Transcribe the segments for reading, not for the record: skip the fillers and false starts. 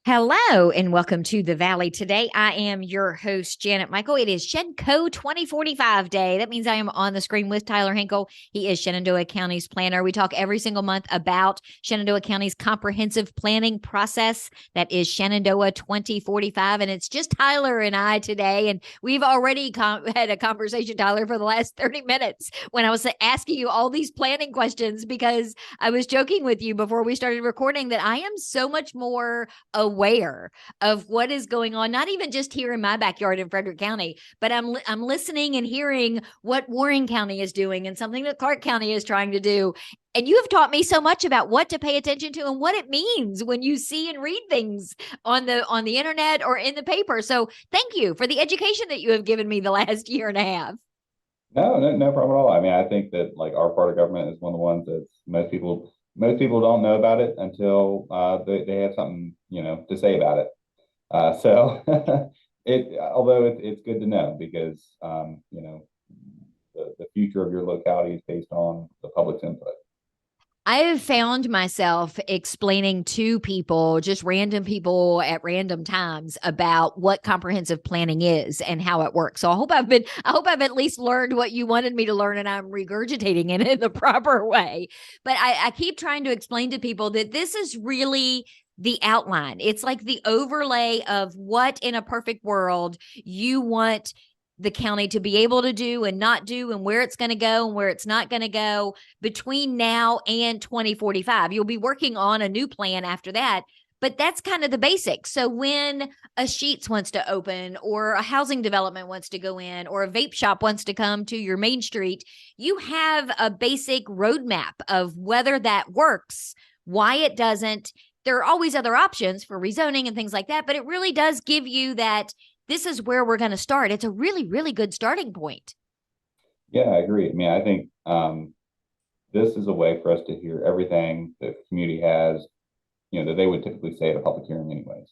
Hello and welcome to the Valley. Today, I am your host, Janet Michael. It is Shedco 2045 Day. That means I am on the screen with Tyler Hinkle. He is Shenandoah County's planner. We talk every single month about Shenandoah County's comprehensive planning process. That is Shenandoah 2045. And it's just Tyler and I today. And we've already had a conversation, Tyler, for the last 30 minutes when I was asking you all these planning questions, because I was joking with you before we started recording that I am so much more aware of what is going on, not even just here in my backyard in Frederick County, but I'm listening and hearing what Warren County is doing and something that Clark County is trying to do. And you have taught me so much about what to pay attention to and what it means when you see and read things on the internet or in the paper. So thank you for the education that you have given me the last year and a half. No problem at all. I mean, I think that like our part of government is one of the ones that most people don't know about it until they have something to say about it. So although it's good to know because the future of your locality is based on the public's input. I have found myself explaining to people, just random people at random times, about what comprehensive planning is and how it works. So I hope I've at least learned what you wanted me to learn, and I'm regurgitating it in the proper way. But I keep trying to explain to people that this is really the outline. It's like the overlay of what in a perfect world you want the county to be able to do and not do, and where it's going to go and where it's not going to go between now and 2045. You'll be working on a new plan after that, but that's kind of the basics. So when a Sheetz wants to open, or a housing development wants to go in, or a vape shop wants to come to your main street, you have a basic roadmap of whether that works, why it doesn't. There are always other options for rezoning and things like that, but it really does give you that this is where we're going to start. It's a really, really good starting point. Yeah, I agree. I mean, I think this is a way for us to hear everything that the community has, that they would typically say at a public hearing anyways.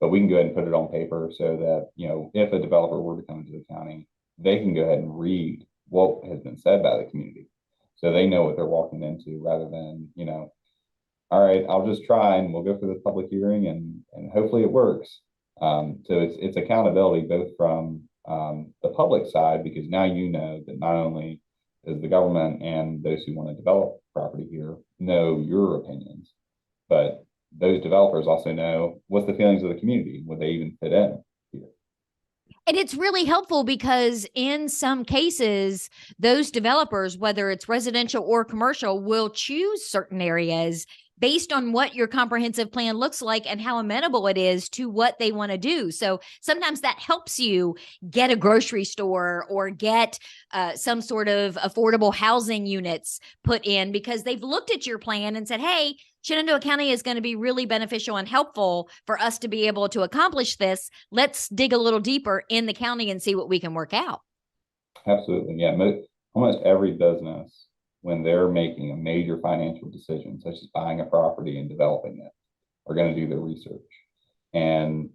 But we can go ahead and put it on paper so that, if a developer were to come into the county, they can go ahead and read what has been said by the community. So they know what they're walking into rather than, all right, I'll just try and we'll go for this public hearing and hopefully it works. So it's accountability both from the public side, because now you know that not only does the government and those who want to develop property here know your opinions, but those developers also know what's the feelings of the community, would they even fit in here. And it's really helpful because in some cases, those developers, whether it's residential or commercial, will choose certain areas based on what your comprehensive plan looks like and how amenable it is to what they want to do. So sometimes that helps you get a grocery store or get some sort of affordable housing units put in, because they've looked at your plan and said, hey, Shenandoah County is going to be really beneficial and helpful for us to be able to accomplish this. Let's dig a little deeper in the county and see what we can work out. Absolutely. Yeah. Almost every business, when they're making a major financial decision, such as buying a property and developing it, are going to do their research. And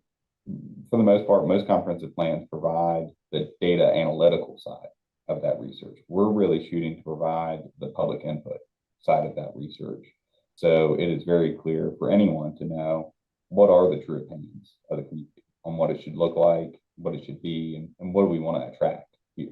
for the most part, most comprehensive plans provide the data analytical side of that research. We're really shooting to provide the public input side of that research. So it is very clear for anyone to know what are the true opinions of the community on what it should look like, what it should be, and what do we want to attract here.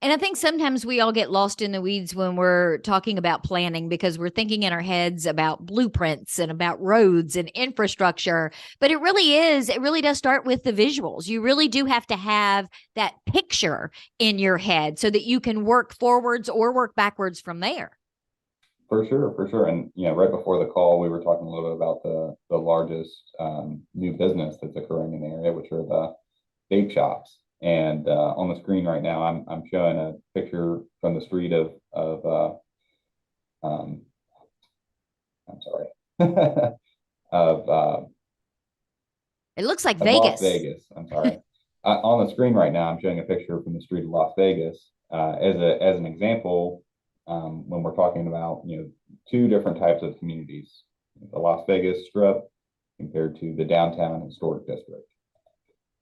And I think sometimes we all get lost in the weeds when we're talking about planning, because we're thinking in our heads about blueprints and about roads and infrastructure. But it really does start with the visuals. You really do have to have that picture in your head so that you can work forwards or work backwards from there. For sure. And right before the call, we were talking a little bit about the largest new business that's occurring in the area, which are the vape shops. And on the screen right now, I'm showing a picture from the street of I'm sorry of It looks like Las Vegas. Vegas. I'm sorry. On the screen right now, I'm showing a picture from the street of Las Vegas as an example when we're talking about two different types of communities: the Las Vegas Strip compared to the downtown historic district.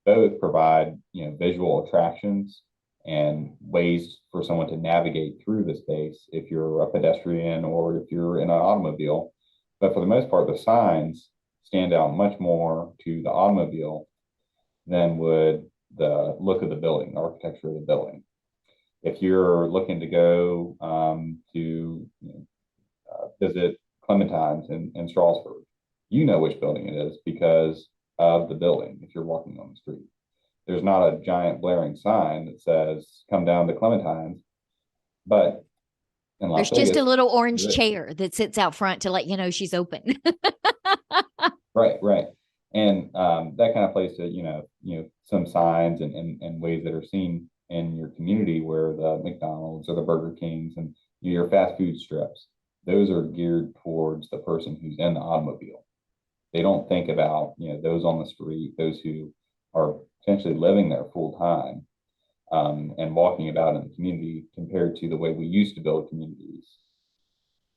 Both provide visual attractions and ways for someone to navigate through the space if you're a pedestrian or if you're in an automobile. But for the most part, the signs stand out much more to the automobile than would the look of the building, the architecture of the building. If you're looking to go to visit Clementine's in Strasburg, you know which building it is because of the building if you're walking on the street. There's not a giant blaring sign that says, come down to Clementine's, but in Las There's just a Vegas, little orange chair that sits out front to let you know she's open. Right, right. And that kind of plays to, some signs and ways that are seen in your community where the McDonald's or the Burger Kings and your fast food strips, those are geared towards the person who's in the automobile. They don't think about, those on the street, those who are potentially living there full time and walking about in the community compared to the way we used to build communities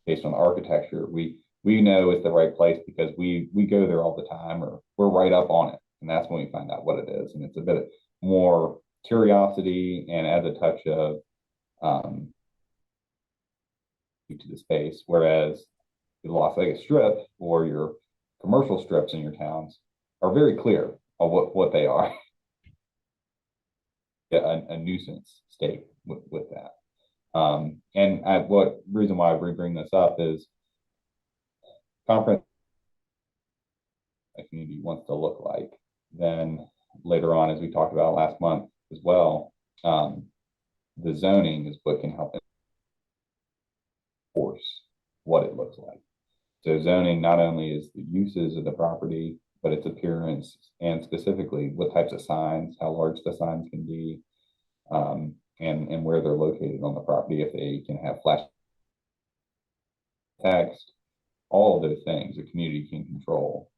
based on architecture. We know it's the right place because we go there all the time or we're right up on it. And that's when we find out what it is. And it's a bit more curiosity and adds a touch of to the space. Whereas the Las Vegas Strip or your commercial strips in your towns are very clear of what they are. A nuisance state with that. What reason why we bring this up is conference a community wants to look like. Then later on, as we talked about last month as well, the zoning is what can help enforce what it looks like. So zoning not only is the uses of the property, but its appearance and specifically what types of signs, how large the signs can be, and where they're located on the property, if they can have flash text, all of those things a community can control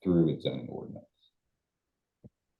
through its zoning ordinance.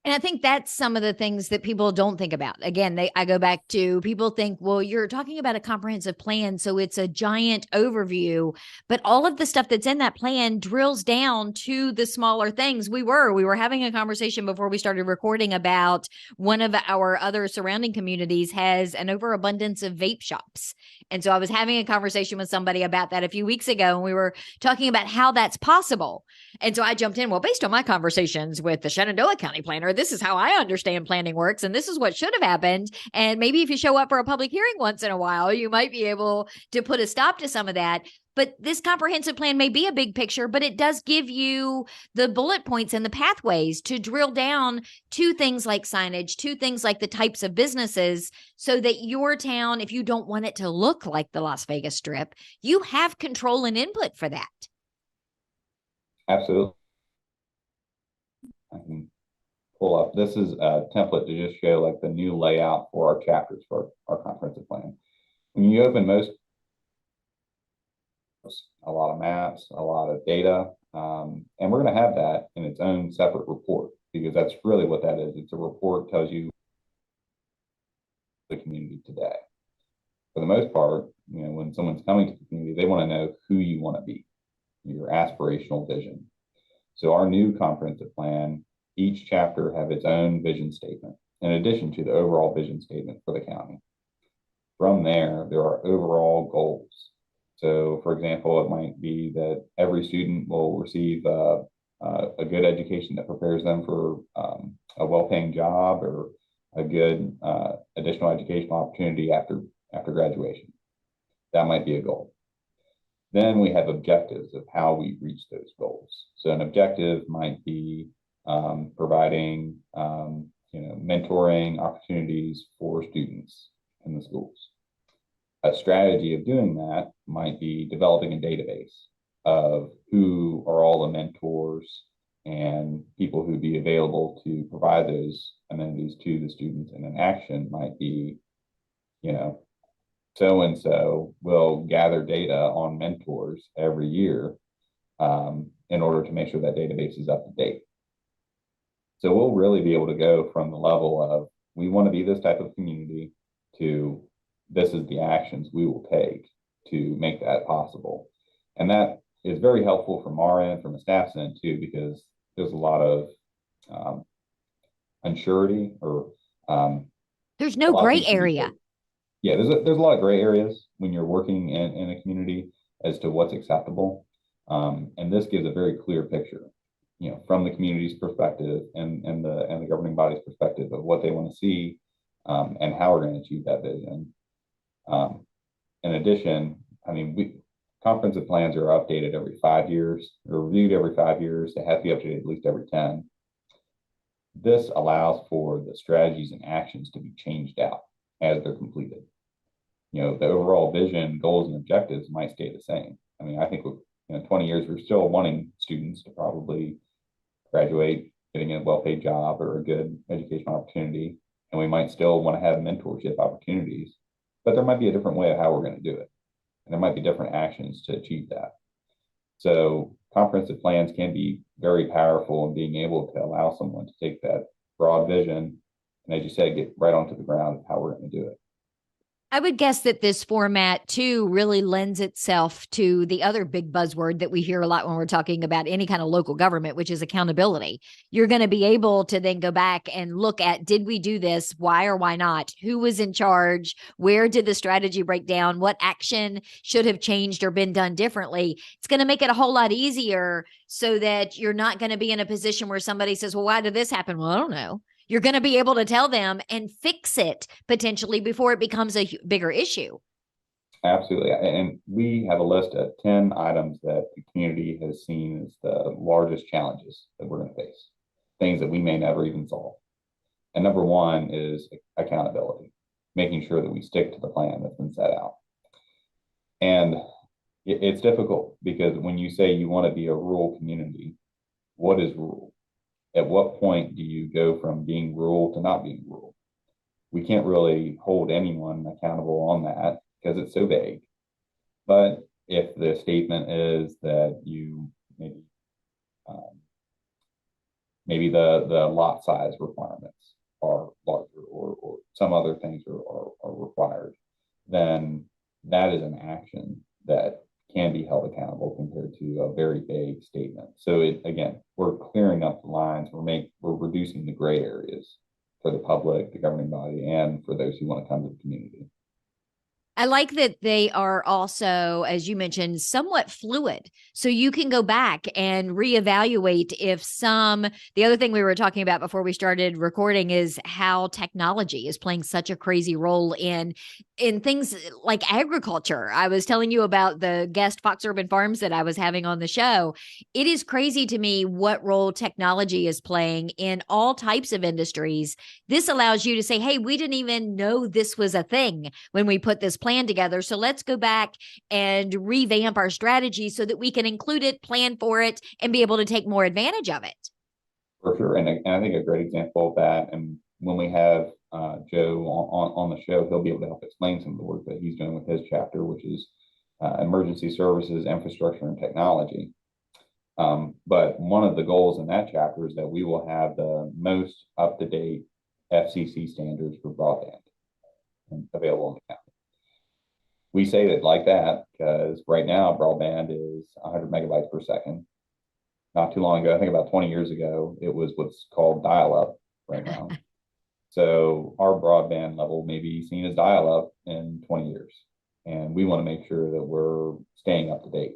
And I think that's some of the things that people don't think about. Again, I go back to people think, well, you're talking about a comprehensive plan, so it's a giant overview, but all of the stuff that's in that plan drills down to the smaller things. We were having a conversation before we started recording about one of our other surrounding communities has an overabundance of vape shops. And so I was having a conversation with somebody about that a few weeks ago, and we were talking about how that's possible. And so I jumped in, well, based on my conversations with the Shenandoah County planner, this is how I understand planning works, and this is what should have happened. And maybe if you show up for a public hearing once in a while, you might be able to put a stop to some of that. But this comprehensive plan may be a big picture, but it does give you the bullet points and the pathways to drill down to things like signage, to things like the types of businesses, so that your town, if you don't want it to look like the Las Vegas Strip, you have control and input for that. Absolutely. I can pull up. This is a template to just show like the new layout for our chapters for our comprehensive plan. When you open most, a lot of maps, a lot of data, and we're going to have that in its own separate report because that's really what that is. It's a report that tells you the community today. For the most part, when someone's coming to the community, they want to know who you want to be, your aspirational vision. So our new comprehensive plan, each chapter have its own vision statement, in addition to the overall vision statement for the county. From there are overall goals. So, for example, it might be that every student will receive a good education that prepares them for a well-paying job or a good additional educational opportunity after graduation. That might be a goal. Then we have objectives of how we reach those goals. So an objective might be providing mentoring opportunities for students in the schools. A strategy of doing that might be developing a database of who are all the mentors and people who'd be available to provide those amenities to the students. And an action might be, so-and-so will gather data on mentors every year in order to make sure that database is up to date. So we'll really be able to go from the level of we want to be this type of community to this is the actions we will take to make that possible. And that is very helpful from our end, from a staff's end too, because there's a lot of unsurety or there's no gray area. Yeah, there's a lot of gray areas when you're working in a community as to what's acceptable. And this gives a very clear picture, from the community's perspective and the governing body's perspective of what they want to see, and how we're going to achieve that vision. In addition, I mean, comprehensive plans are updated every 5 years, or reviewed every 5 years. They have to be updated at least every 10. This allows for the strategies and actions to be changed out as they're completed. The overall vision, goals, and objectives might stay the same. I mean, I think with 20 years, we're still wanting students to probably graduate, getting a well-paid job or a good educational opportunity, and we might still want to have mentorship opportunities, but there might be a different way of how we're going to do it, and there might be different actions to achieve that. So comprehensive plans can be very powerful in being able to allow someone to take that broad vision and, as you said, get right onto the ground of how we're going to do it. I would guess that this format too really lends itself to the other big buzzword that we hear a lot when we're talking about any kind of local government, which is accountability. You're going to be able to then go back and look at, did we do this? Why or why not? Who was in charge? Where did the strategy break down? What action should have changed or been done differently? It's going to make it a whole lot easier so that you're not going to be in a position where somebody says, well, why did this happen? Well, I don't know. You're going to be able to tell them and fix it potentially before it becomes a bigger issue. Absolutely. And we have a list of 10 items that the community has seen as the largest challenges that we're going to face, things that we may never even solve. And number one is accountability, making sure that we stick to the plan that's been set out. And it's difficult because when you say you want to be a rural community, what is rural? At what point do you go from being rural to not being rural? We can't really hold anyone accountable on that because it's so vague. But if the statement is that you maybe the lot size requirements are larger, or some other things are required, then that is an action that can be held accountable compared to a very vague statement. So again, we're clearing up the lines. We're reducing the gray areas for the public, the governing body, and for those who want to come to the community. I like that they are also, as you mentioned, somewhat fluid. So you can go back and reevaluate if the other thing we were talking about before we started recording is how technology is playing such a crazy role in things like agriculture. I was telling you about the guest Fox Urban Farms that I was having on the show. It is crazy to me what role technology is playing in all types of industries. This allows you to say, hey, we didn't even know this was a thing when we put this plan together. So let's go back and revamp our strategy so that we can include it, plan for it, and be able to take more advantage of it. For sure. And I think a great example of that, and when we have Joe on the show, he'll be able to help explain some of the work that he's doing with his chapter, which is emergency services, infrastructure, and technology. But one of the goals in that chapter is that we will have the most up-to-date FCC standards for broadband available in the county. We say it like that because right now broadband is 100 megabytes per second. Not too long ago, I think about 20 years ago, it was what's called dial-up right now. So our broadband level may be seen as dial-up in 20 years. And we want to make sure that we're staying up to date.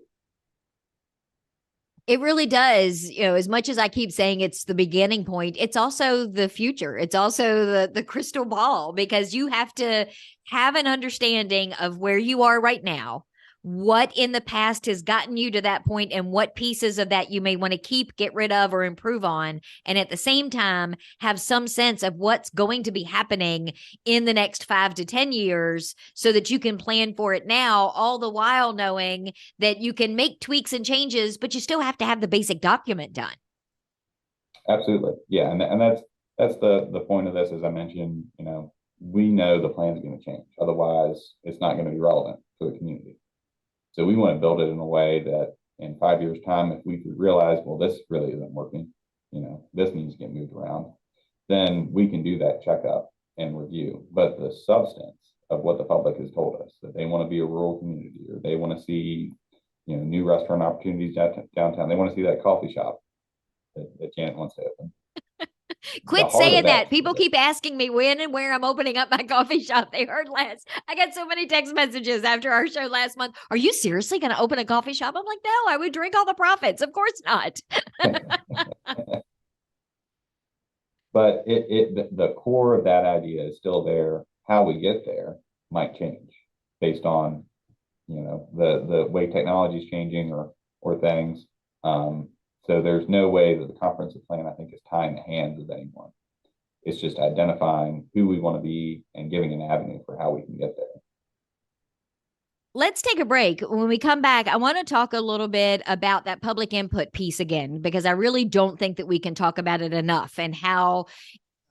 It really does. As much as I keep saying it's the beginning point, it's also the future. It's also the crystal ball, because you have to have an understanding of where you are right now, what in the past has gotten you to that point, and what pieces of that you may want to keep, get rid of, or improve on. And at the same time, have some sense of what's going to be happening in the next 5 to 10 years so that you can plan for it now, all the while knowing that you can make tweaks and changes, but you still have to have the basic document done. Absolutely. Yeah. And that's the point of this. As I mentioned, we know the plan's going to change. Otherwise, it's not going to be relevant to the community. So we want to build it in a way that in 5 years' time, if we realize, well, this really isn't working, this needs to get moved around, then we can do that checkup and review. But the substance of what the public has told us, that they want to be a rural community, or they want to see, new restaurant opportunities downtown, they want to see that coffee shop that Janet wants to open. the Quit heart of saying that. that. People keep asking me when and where I'm opening up my coffee shop. They heard last. I got so many text messages after our show last month. Are you seriously going to open a coffee shop? I'm like, no, I would drink all the profits. Of course not. But the core of that idea is still there. How we get there might change based on, the way technology is changing or things. So there's no way that the comprehensive plan, I think, is tying the hands of anyone. It's just identifying who we want to be and giving an avenue for how we can get there. Let's take a break. When we come back, I want to talk a little bit about that public input piece again, because I really don't think that we can talk about it enough, and how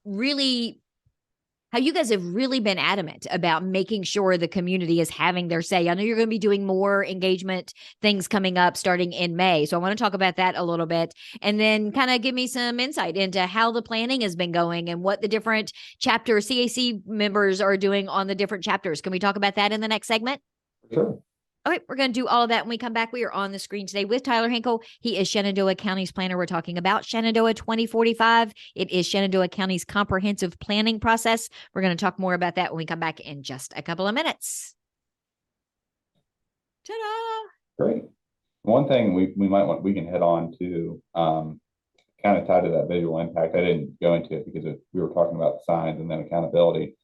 you guys have really been adamant about making sure the community is having their say. I know you're going to be doing more engagement things coming up starting in May. So I want to talk about that a little bit, and then kind of give me some insight into how the planning has been going and what the different chapter CAC members are doing on the different chapters. Can we talk about that in the next segment? Sure. All right, we're going to do all of that when we come back. We are on the screen today with Tyler Hinkle. He is Shenandoah County's planner. We're talking about Shenandoah 2045. It is Shenandoah County's comprehensive planning process. We're going to talk more about that when we come back in just a couple of minutes. Ta-da! Great. One thing we can hit on to, kind of tied to that visual impact. I didn't go into it because we were talking about the signs and then accountability.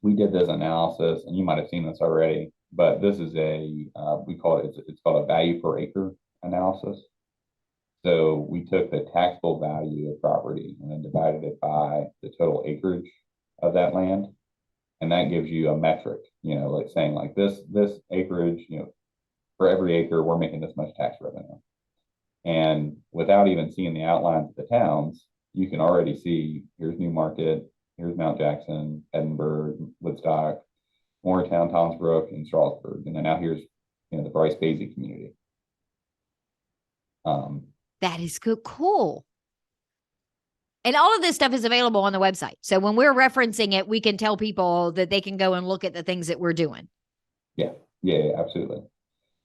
We did this analysis, and you might have seen this already, but this is we call it's called a value per acre analysis. So we took the taxable value of property and then divided it by the total acreage of that land. And that gives you a metric, like saying like this acreage, for every acre, we're making this much tax revenue. And without even seeing the outlines of the towns, you can already see here's Newmarket, here's Mount Jackson, Edinburgh, Woodstock, Morristown, Townsbrook, and Strasburg. And then now here's, the Bryce Basie community. That is cool. And all of this stuff is available on the website. So when we're referencing it, we can tell people that they can go and look at the things that we're doing. Yeah, absolutely.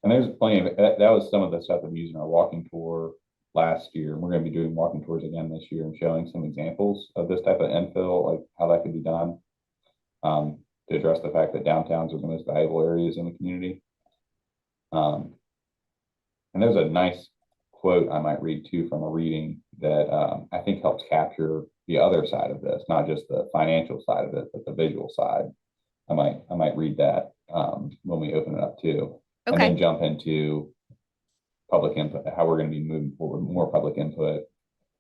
And there's plenty of that was some of the stuff that we used in our walking tour last year. And we're going to be doing walking tours again this year and showing some examples of this type of infill, like how that could be done, to address the fact that downtowns are the most valuable areas in the community. And there's a nice quote I might read too from a reading that I think helps capture the other side of this, not just the financial side of it, but the visual side. I might read that when we open it up too, and then jump into public input, how we're going to be moving forward, more public input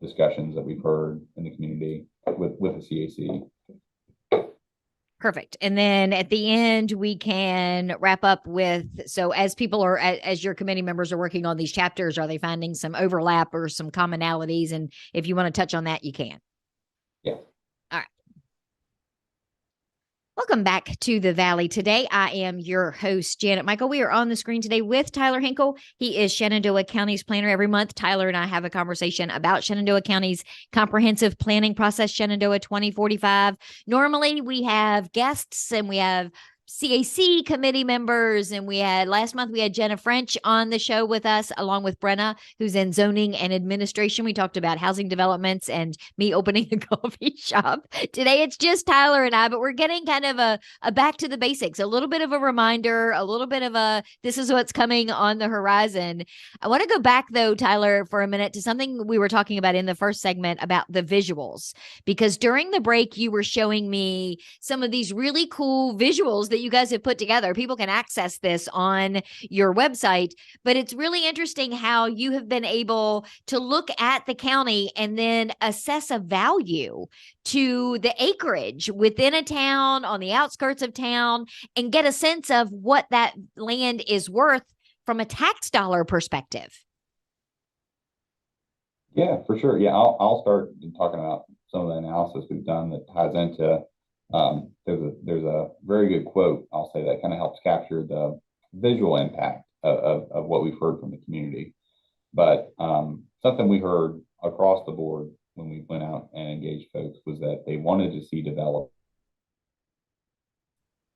discussions that we've heard in the community with the CAC. Perfect. And then at the end, we can wrap up with, so as your committee members are working on these chapters, are they finding some overlap or some commonalities? And if you want to touch on that, you can. Yeah. All right. Welcome back to the Valley today. I am your host, Janet Michael. We are on the screen today with Tyler Hinkle. He is Shenandoah County's planner. Every month, Tyler and I have a conversation about Shenandoah County's comprehensive planning process, Shenandoah 2045. Normally, we have guests and we have CAC committee members. And last month, we had Jenna French on the show with us, along with Brenna, who's in zoning and administration. We talked about housing developments and me opening a coffee shop. Today, it's just Tyler and I, but we're getting kind of a back to the basics, a little bit of a reminder, a little bit of this is what's coming on the horizon. I want to go back, though, Tyler, for a minute to something we were talking about in the first segment about the visuals, because during the break, you were showing me some of these really cool visuals that you guys have put together. People can access this on your website, but it's really interesting how you have been able to look at the county and then assess a value to the acreage within a town, on the outskirts of town, and get a sense of what that land is worth from a tax dollar perspective. Yeah, for sure. Yeah, I'll start talking about some of the analysis we've done that ties into. There's a very good quote, I'll say, that kind of helps capture the visual impact of what we've heard from the community. But something we heard across the board when we went out and engaged folks was that they wanted to see development.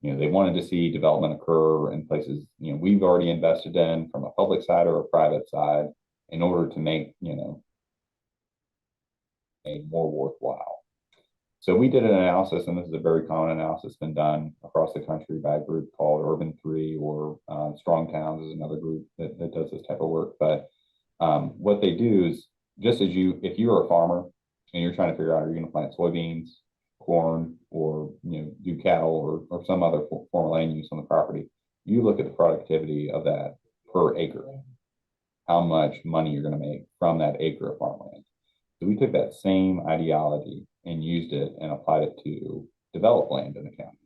They wanted to see development occur in places, we've already invested in from a public side or a private side in order to make, more worthwhile. So we did an analysis, and this is a very common analysis been done across the country by a group called Urban 3, or Strong Towns is another group that does this type of work. But what they do is, just as if you're a farmer and you're trying to figure out, are you going to plant soybeans, corn, or do cattle or some other form of land use on the property, you look at the productivity of that per acre, how much money you're going to make from that acre of farmland. So we took that same ideology and used it and applied it to develop land in the county.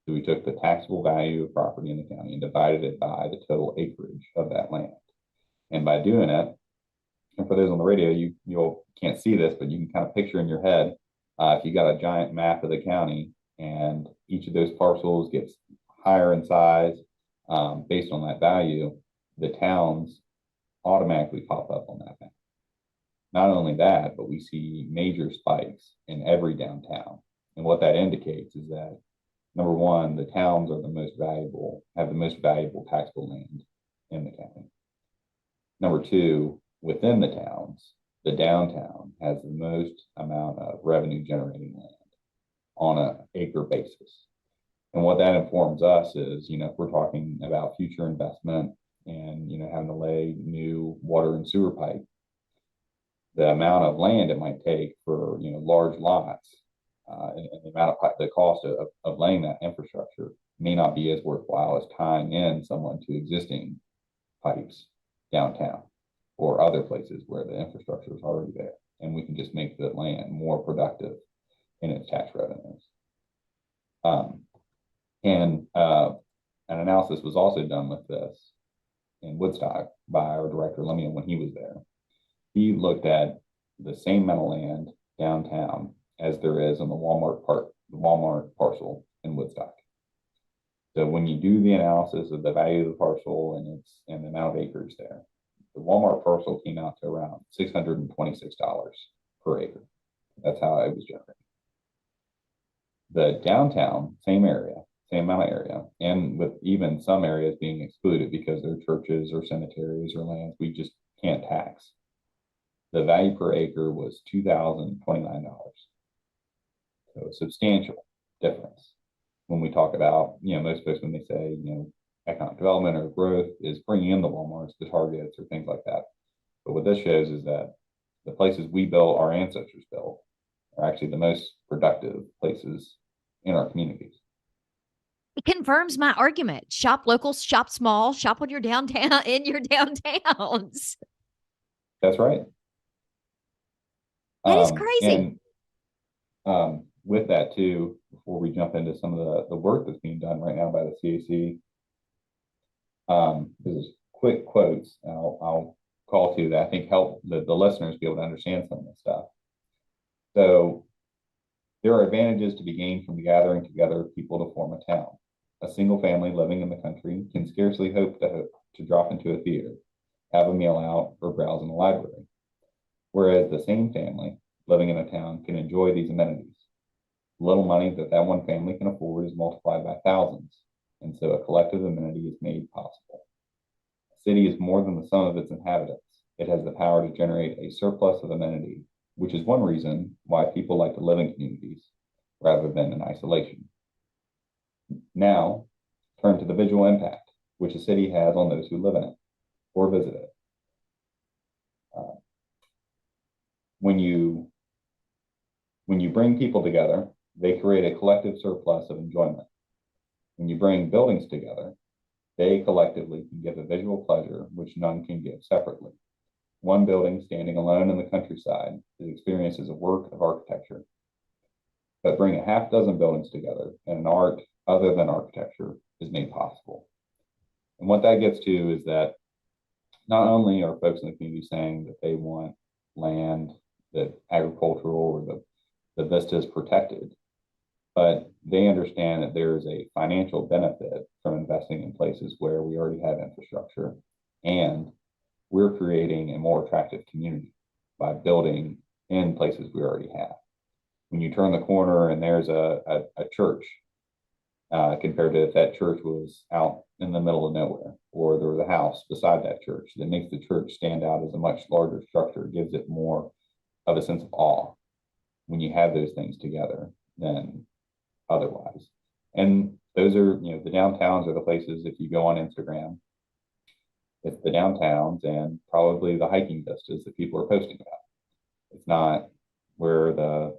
So we took the taxable value of property in the county and divided it by the total acreage of that land. And by doing it, and for those on the radio, you can't see this, but you can kind of picture in your head, if you got a giant map of the county and each of those parcels gets higher in size based on that value, the towns automatically pop up on that map. Not only that, but we see major spikes in every downtown. And what that indicates is that, number one, the towns are have the most valuable taxable land in the county. Number two, within the towns, the downtown has the most amount of revenue generating land on an acre basis. And what that informs us is, if we're talking about future investment and, having to lay new water and sewer pipe, the amount of land it might take for, large lots and the amount of the cost of laying that infrastructure may not be as worthwhile as tying in someone to existing pipes downtown or other places where the infrastructure is already there. And we can just make the land more productive in its tax revenues. And an analysis was also done with this in Woodstock by our director, Lemia, when he was there. He looked at the same amount of land downtown as there is on the Walmart parcel in Woodstock. So when you do the analysis of the value of the parcel and the amount of acreage there, the Walmart parcel came out to around $626 per acre. That's how it was generated. The downtown, same area, same amount of area, and with even some areas being excluded because they're churches or cemeteries or lands we just can't tax. The value per acre was $2,029. So a substantial difference. When we talk about, most folks, when they say, economic development or growth is bringing in the Walmarts, the Targets, or things like that. But what this shows is that the places we built, our ancestors built, are actually the most productive places in our communities. It confirms my argument. Shop local, shop small, shop on your downtown in your downtowns. That's right. That is crazy. And with that too, before we jump into some of the work that's being done right now by the CAC, there's quick quotes I'll call to that I think help the listeners be able to understand some of this stuff. So there are advantages to be gained from gathering together people to form a town. A single family living in the country can scarcely hope to drop into a theater, have a meal out, or browse in a library. Whereas the same family living in a town can enjoy these amenities. Little money that one family can afford is multiplied by thousands, and so a collective amenity is made possible. A city is more than the sum of its inhabitants. It has the power to generate a surplus of amenity, which is one reason why people like to live in communities rather than in isolation. Now, turn to the visual impact, which a city has on those who live in it or visit it. When you bring people together, they create a collective surplus of enjoyment. When you bring buildings together, they collectively can give a visual pleasure which none can give separately. One building standing alone in the countryside is experienced as a work of architecture. But bring a half dozen buildings together and an art other than architecture is made possible. And what that gets to is that not only are folks in the community saying that they want land, that agricultural or the vista is protected, but they understand that there is a financial benefit from investing in places where we already have infrastructure, and we're creating a more attractive community by building in places we already have. When you turn the corner and there's a church, compared to if that church was out in the middle of nowhere, or there was a house beside that church, that makes the church stand out as a much larger structure, gives it more of a sense of awe when you have those things together than otherwise. And those are, the downtowns are the places, if you go on Instagram, it's the downtowns and probably the hiking vistas that people are posting about. It's not where the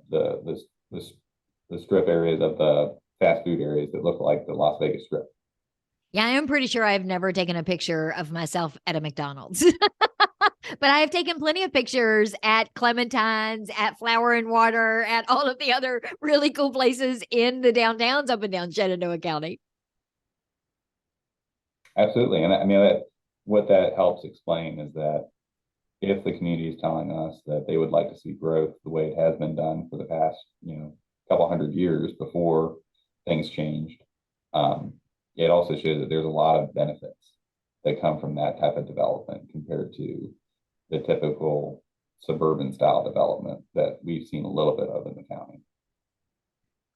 strip areas of the fast food areas that look like the Las Vegas Strip. Yeah, I am pretty sure I've never taken a picture of myself at a McDonald's. But I have taken plenty of pictures at Clementine's, at Flower and Water, at all of the other really cool places in the downtowns up and down Shenandoah County. Absolutely. And I mean, what that helps explain is that if the community is telling us that they would like to see growth the way it has been done for the past, couple hundred years before things changed, it also shows that there's a lot of benefits that come from that type of development compared to the typical suburban style development that we've seen a little bit of in the county.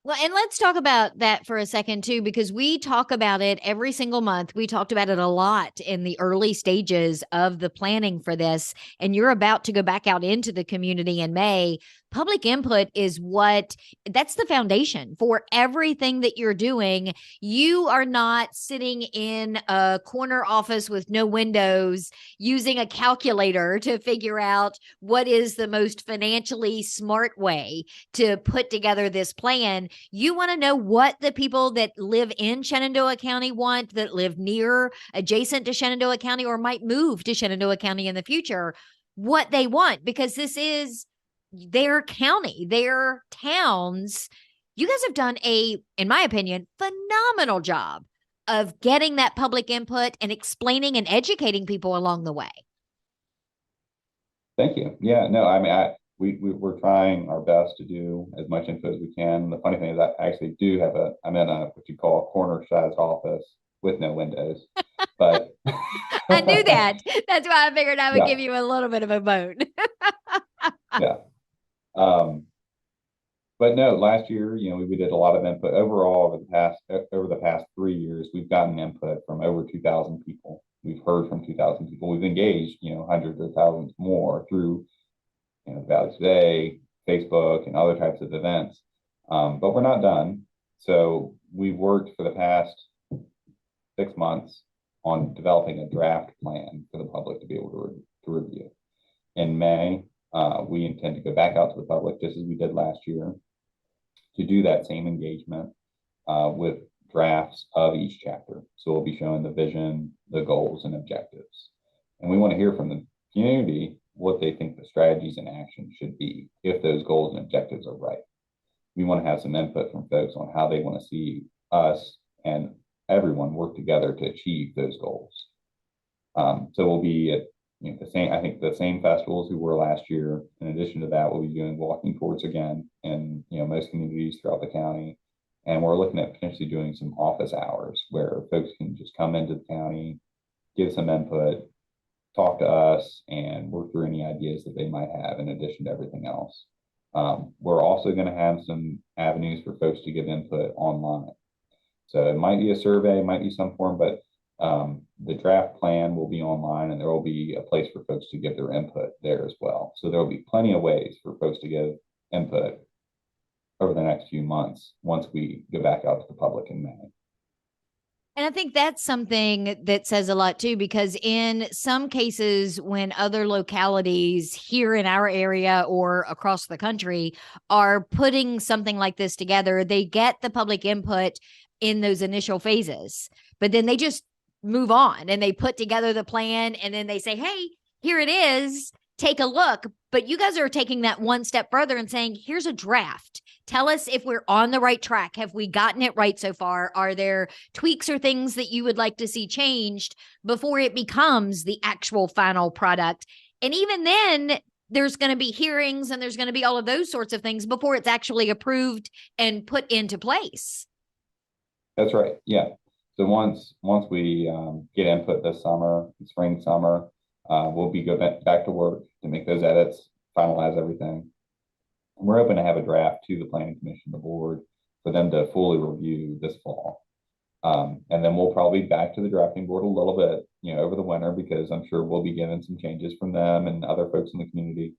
Well, and let's talk about that for a second, too, because we talk about it every single month. We talked about it a lot in the early stages of the planning for this. And you're about to go back out into the community in May. Public input is that's the foundation for everything that you're doing. You are not sitting in a corner office with no windows using a calculator to figure out what is the most financially smart way to put together this plan. You want to know what the people that live in Shenandoah County want, that live near, adjacent to Shenandoah County, or might move to Shenandoah County in the future, what they want, because this is their county, their towns. You guys have done in my opinion, phenomenal job of getting that public input and explaining and educating people along the way. Thank you. Yeah, no, I mean, we're trying our best to do as much info as we can. The funny thing is I actually do have I'm in what you call a corner-sized office with no windows, but I knew that. That's why I figured I would yeah. give you a little bit of a bone. Yeah. But no, last year, we did a lot of input overall over the past 3 years. We've gotten input from over 2,000 people. We've heard from 2,000 people. We've engaged, hundreds of thousands more through, Valley Today, Facebook, and other types of events. But we're not done. So we've worked for the past 6 months on developing a draft plan for the public to be able to review. In May, we intend to go back out to the public just as we did last year to do that same engagement with drafts of each chapter. So we'll be showing the vision, the goals, and objectives. And we want to hear from the community what they think the strategies and actions should be if those goals and objectives are right. We want to have some input from folks on how they want to see us and everyone work together to achieve those goals. So we'll be at the same festivals we were last year. In addition to that, we'll be doing walking tours again in most communities throughout the county. And we're looking at potentially doing some office hours where folks can just come into the county, give some input, talk to us, and work through any ideas that they might have in addition to everything else. We're also going to have some avenues for folks to give input online. So it might be a survey, it might be some form, but the draft plan will be online, and there will be a place for folks to give their input there as well. So there will be plenty of ways for folks to give input over the next few months once we go back out to the public in May. And I think that's something that says a lot too, because in some cases, when other localities here in our area or across the country are putting something like this together, they get the public input in those initial phases, but then they just move on and they put together the plan and then they say, hey, here it is, take a look. But you guys are taking that one step further and saying, here's a draft. Tell us if we're on the right track. Have we gotten it right so far? Are there tweaks or things that you would like to see changed before it becomes the actual final product? And even then, there's going to be hearings and there's going to be all of those sorts of things before it's actually approved and put into place. That's right. Yeah. So once we get input this summer, spring, summer, we'll be back to work to make those edits, finalize everything. We're hoping to have a draft to the Planning Commission, the board, for them to fully review this fall. And then we'll probably be back to the drafting board a little bit, over the winter, because I'm sure we'll be getting some changes from them and other folks in the community.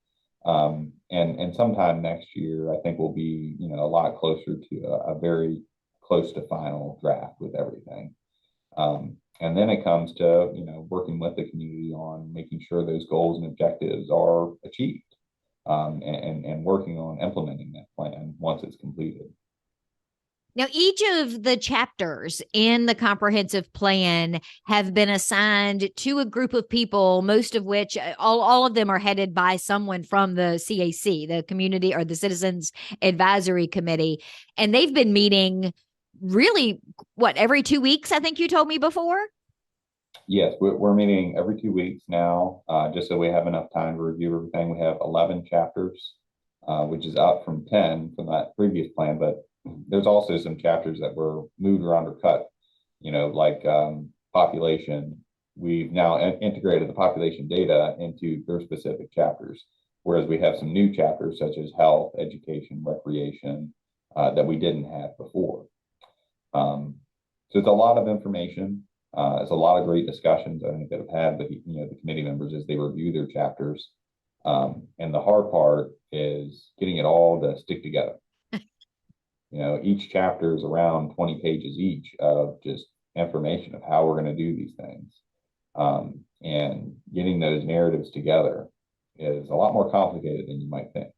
And sometime next year, I think we'll be, a lot closer to a very close to final draft with everything. And then it comes to, working with the community on making sure those goals and objectives are achieved, and working on implementing that plan once it's completed. Now, each of the chapters in the comprehensive plan have been assigned to a group of people, most of which, all of them are headed by someone from the CAC, the Community or the Citizens Advisory Committee. And they've been meeting really, every 2 weeks, I think you told me before? Yes, we're meeting every 2 weeks now, just so we have enough time to review everything. We have 11 chapters, which is up from 10 from that previous plan, but there's also some chapters that were moved around or cut, like population. We've now integrated the population data into their specific chapters, whereas we have some new chapters such as health, education, recreation, that we didn't have before. So it's a lot of information. It's a lot of great discussions I think that have had with the committee members as they review their chapters. And the hard part is getting it all to stick together. Each chapter is around 20 pages each of just information of how we're going to do these things. And getting those narratives together is a lot more complicated than you might think.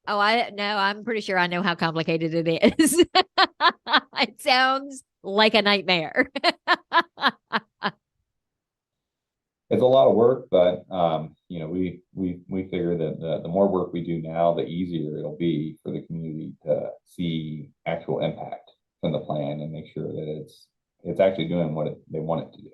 Oh, I know. I'm pretty sure I know how complicated it is. It sounds like a nightmare. It's a lot of work, but we figure that the more work we do now, the easier it'll be for the community to see actual impact from the plan and make sure that it's actually doing what they want it to do.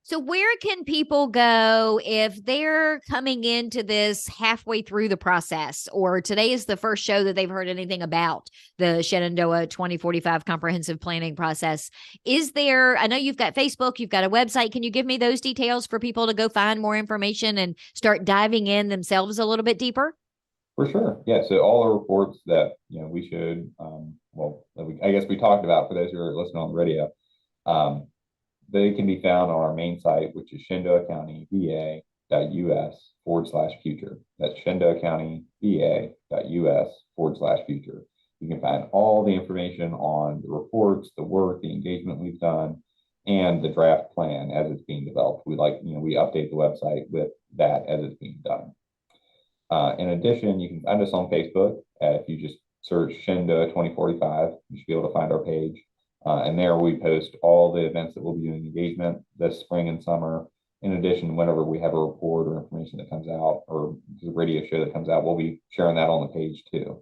So where can people go if they're coming into this halfway through the process, or today is the first show that they've heard anything about the Shenandoah 2045 comprehensive planning process? I know you've got Facebook, you've got a website. Can you give me those details for people to go find more information and start diving in themselves a little bit deeper? For sure. Yeah. So all the reports that, we should, I guess we talked about for those who are listening on the radio, they can be found on our main site, which is Shenandoah County VA.us/future. That's Shenandoah County VA.us/future. You can find all the information on the reports, the work, the engagement we've done, and the draft plan as it's being developed. We update the website with that as it's being done. In addition, you can find us on Facebook. If you just search Shenandoah 2045, you should be able to find our page. And there we post all the events that we'll be doing engagement this spring and summer. In addition, whenever we have a report or information that comes out or the radio show that comes out, we'll be sharing that on the page too.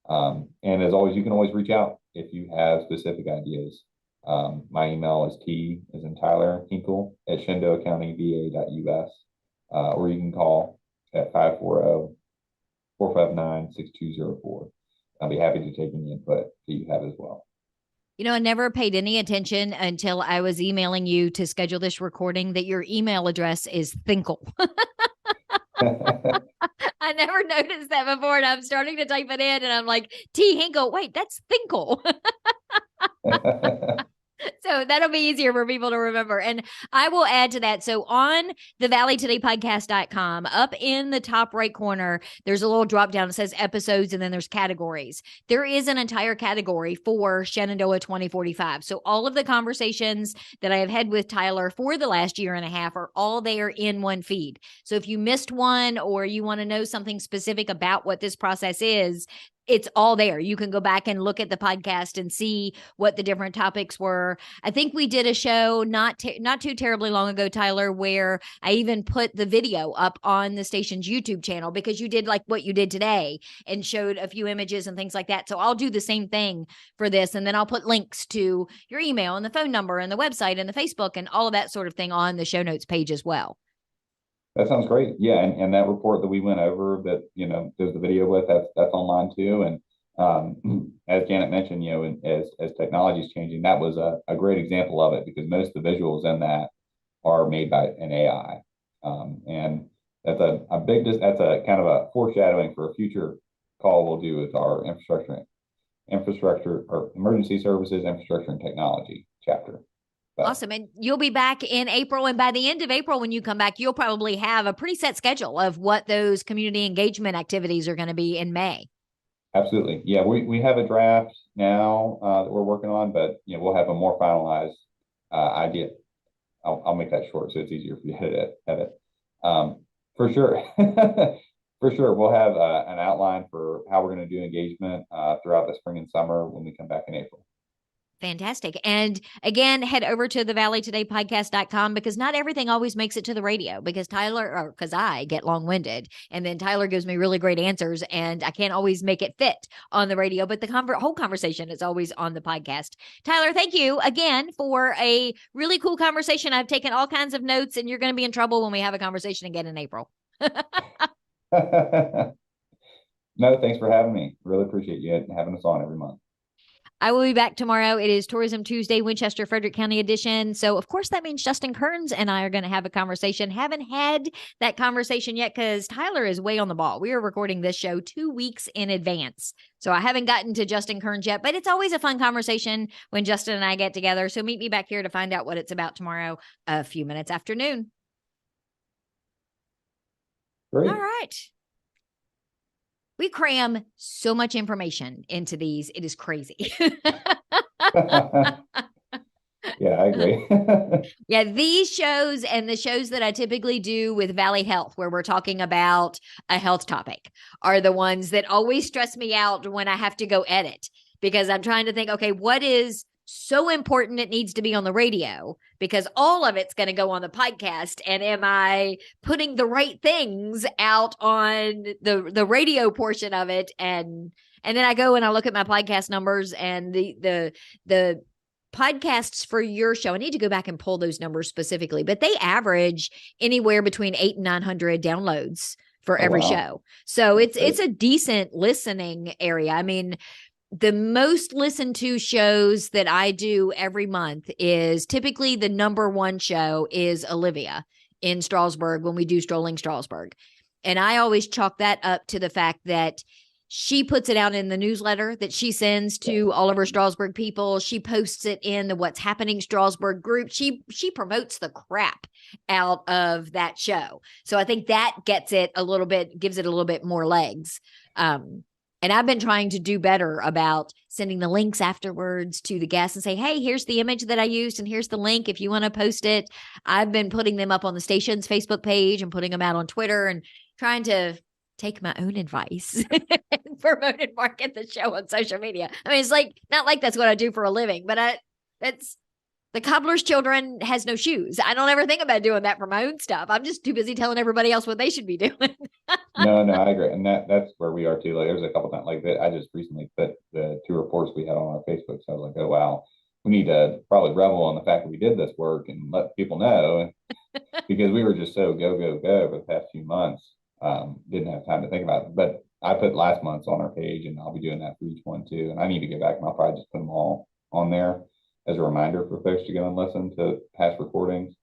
And as always, you can always reach out if you have specific ideas. My email is T as in Tyler Hinkle at Shenandoah County VA.us, or you can call at 540-459-6204. I'll be happy to take any input that you have as well. I never paid any attention until I was emailing you to schedule this recording that your email address is Thinkle. I never noticed that before, and I'm starting to type it in, and I'm like, T. Hinkle, wait, that's Thinkle. So that'll be easier for people to remember. And I will add to that. So on the valleytodaypodcast.com, up in the top right corner, there's a little drop down that says episodes, and then there's categories. There is an entire category for Shenandoah 2045. So all of the conversations that I have had with Tyler for the last year and a half are all there in one feed. So if you missed one or you want to know something specific about what this process is, it's all there. You can go back and look at the podcast and see what the different topics were. I think we did a show not too terribly long ago, Tyler, where I even put the video up on the station's YouTube channel because you did like what you did today and showed a few images and things like that. So I'll do the same thing for this. And then I'll put links to your email and the phone number and the website and the Facebook and all of that sort of thing on the show notes page as well. That sounds great. Yeah, and that report that we went over that there's the video with that's online too. And as Janet mentioned, and as technology is changing, that was a great example of it because most of the visuals in that are made by an AI, and that's a kind of a foreshadowing for a future call we'll do with our infrastructure or emergency services, infrastructure and technology chapter. But Awesome. And you'll be back in April. And by the end of April, when you come back, you'll probably have a pretty set schedule of what those community engagement activities are going to be in May. absolutely. Yeah, we have a draft now that we're working on, but we'll have a more finalized idea. I'll make that short so it's easier for you to edit. For sure. For sure. We'll have an outline for how we're going to do engagement throughout the spring and summer when we come back in April. Fantastic. And again, head over to the valleytodaypodcast.com because not everything always makes it to the radio because I get long winded and then Tyler gives me really great answers and I can't always make it fit on the radio, but the whole conversation is always on the podcast. Tyler, thank you again for a really cool conversation. I've taken all kinds of notes and you're going to be in trouble when we have a conversation again in April. No, thanks for having me. Really appreciate you having us on every month. I will be back tomorrow. It is Tourism Tuesday, Winchester, Frederick County edition. So, of course, that means Justin Kearns and I are going to have a conversation. Haven't had that conversation yet because Tyler is way on the ball. We are recording this show 2 weeks in advance. So I haven't gotten to Justin Kearns yet, but it's always a fun conversation when Justin and I get together. So meet me back here to find out what it's about tomorrow, a few minutes after noon. Great. All right. We cram so much information into these. It is crazy. Yeah, I agree. Yeah, these shows and the shows that I typically do with Valley Health, where we're talking about a health topic, are the ones that always stress me out when I have to go edit because I'm trying to think, okay, what is so important it needs to be on the radio because all of it's going to go on the podcast. And am I putting the right things out on the radio portion of it? And then I go and I look at my podcast numbers and the podcasts for your show. I need to go back and pull those numbers specifically, but they average anywhere between 800 and 900 downloads for every show. So it's a decent listening area. I mean, the most listened to shows that I do every month is typically the number one show is Olivia in Strasburg when we do Strolling Strasburg. And I always chalk that up to the fact that she puts it out in the newsletter that she sends to all of her Strasburg people. She posts it in the What's Happening Strasburg group. She promotes the crap out of that show. So I think that gives it a little bit more legs. And I've been trying to do better about sending the links afterwards to the guests and say, hey, here's the image that I used and here's the link if you want to post it. I've been putting them up on the station's Facebook page and putting them out on Twitter and trying to take my own advice and promote and market the show on social media. I mean, it's not like that's what I do for a living, but that's the cobbler's children has no shoes. I don't ever think about doing that for my own stuff. I'm just too busy telling everybody else what they should be doing. No, I agree. And that's where we are too. Like there's a couple times like that. I just recently put the 2 reports we had on our Facebook. So I was like, oh, wow, we need to probably revel on the fact that we did this work and let people know because we were just so go for the past few months. Didn't have time to think about it. But I put last month's on our page and I'll be doing that for each one too. And I need to get back and I'll probably just put them all on there as a reminder for folks to go and listen to past recordings.